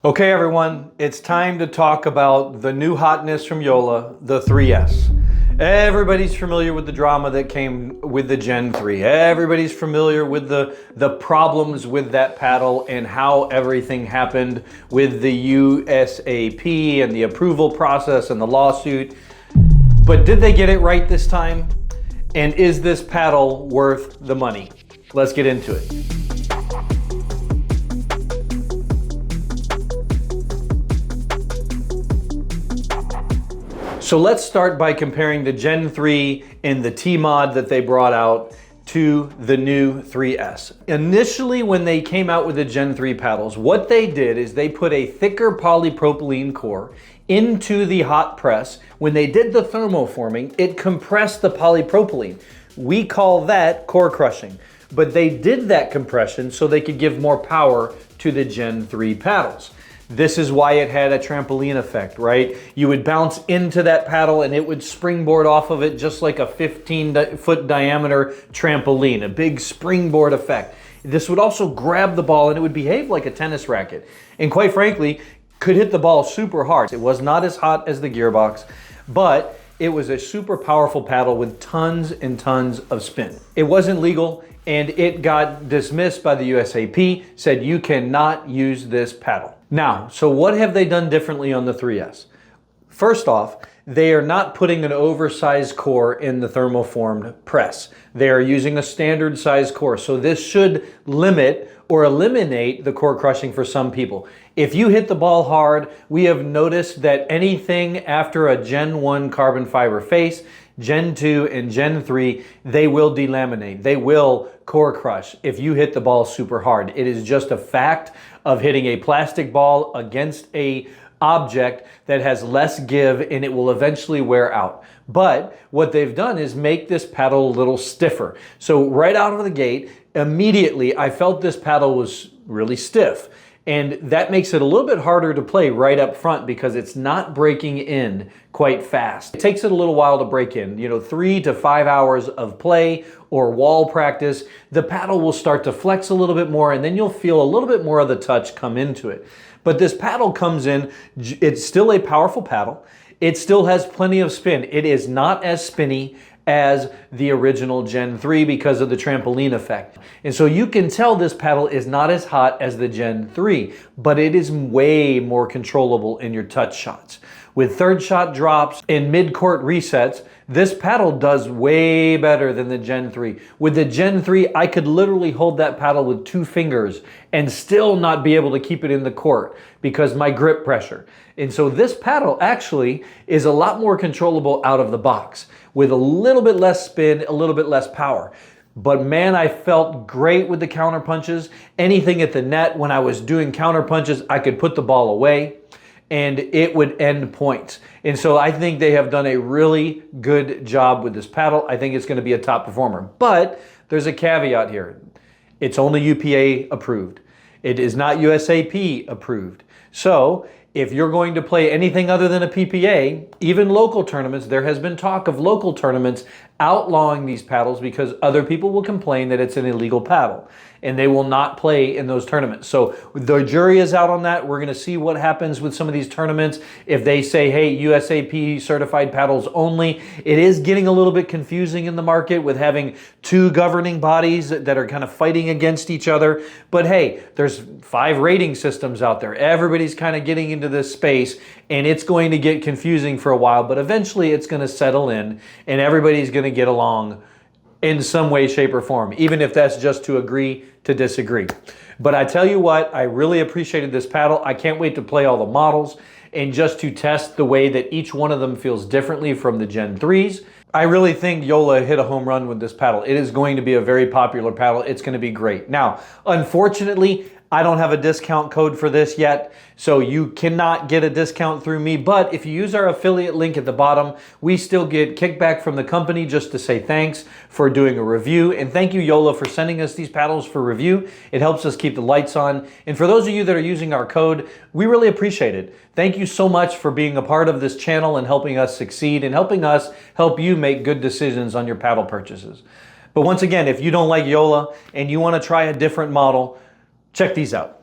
Okay everyone, it's time to talk about the new hotness from Joola, the 3S. Everybody's familiar with the drama that came with the Gen 3. Everybody's familiar with the problems with that paddle and how everything happened with the USAP and the approval process and the lawsuit. But did they get it right this time? And is this paddle worth the money? Let's get into it. So let's start by comparing the Gen 3 and the T-Mod that they brought out to the new 3S. Initially, when they came out with the Gen 3 paddles, what they did is they put a thicker polypropylene core into the hot press. When they did the thermoforming, it compressed the polypropylene. We call that core crushing. But they did that compression so they could give more power to the Gen 3 paddles. This is why it had a trampoline effect, right? You would bounce into that paddle and it would springboard off of it just like a 15-foot diameter trampoline, a big springboard effect. This would also grab the ball and it would behave like a tennis racket. And quite frankly, could hit the ball super hard. It was not as hot as the gearbox, but it was a super powerful paddle with tons and tons of spin. It wasn't legal and it got dismissed by the USAP, said you cannot use this paddle. Now, so what have they done differently on the 3S? First off, they are not putting an oversized core in the thermoformed press. They are using a standard size core. So this should limit or eliminate the core crushing for some people. If you hit the ball hard, we have noticed that anything after a Gen 1 carbon fiber face, Gen 2 and Gen 3, they will delaminate. They will core crush if you hit the ball super hard. It is just a fact of hitting a plastic ball against a object that has less give and it will eventually wear out. But what they've done is make this paddle a little stiffer. So right out of the gate, immediately I felt this paddle was really stiff. And that makes it a little bit harder to play right up front because it's not breaking in quite fast. It takes it a little while to break in, 3 to 5 hours of play or wall practice. The paddle will start to flex a little bit more and then you'll feel a little bit more of the touch come into it. But this paddle comes in, it's still a powerful paddle. It still has plenty of spin. It is not as spinny as the original Gen 3 because of the trampoline effect. And so you can tell this paddle is not as hot as the Gen 3, but it is way more controllable in your touch shots. With third shot drops and mid-court resets, this paddle does way better than the Gen 3. With the Gen 3, I could literally hold that paddle with 2 fingers and still not be able to keep it in the court because my grip pressure. And so this paddle actually is a lot more controllable out of the box with a little bit less spin, a little bit less power. But man, I felt great with the counter punches. Anything at the net, when I was doing counter punches, I could put the ball away and it would end points. And so I think they have done a really good job with this paddle. I think it's going to be a top performer. But there's a caveat here. It's only UPA approved. It is not USAP approved. So if you're going to play anything other than a PPA, even local tournaments, there has been talk of local tournaments outlawing these paddles because other people will complain that it's an illegal paddle and they will not play in those tournaments. So the jury is out on that. We're going to see what happens with some of these tournaments. If they say, hey, USAP certified paddles only, it is getting a little bit confusing in the market with having 2 governing bodies that are kind of fighting against each other. But hey, there's 5 rating systems out there. Everybody's kind of getting into this space and it's going to get confusing for a while, but eventually it's going to settle in and everybody's going to get along in some way, shape, or form, even if that's just to agree to disagree. But I tell you what, I really appreciated this paddle. I can't wait to play all the models and just to test the way that each one of them feels differently from the Gen 3s. I really think Joola hit a home run with this paddle. It is going to be a very popular paddle. It's going to be great. Now, unfortunately, I don't have a discount code for this yet, so you cannot get a discount through me. But if you use our affiliate link at the bottom, we still get kickback from the company just to say thanks for doing a review. And thank you, Joola, for sending us these paddles for review. It helps us keep the lights on. And for those of you that are using our code, we really appreciate it. Thank you so much for being a part of this channel and helping us succeed and helping us help you make good decisions on your paddle purchases. But once again, if you don't like Joola and you want to try a different model, check these out.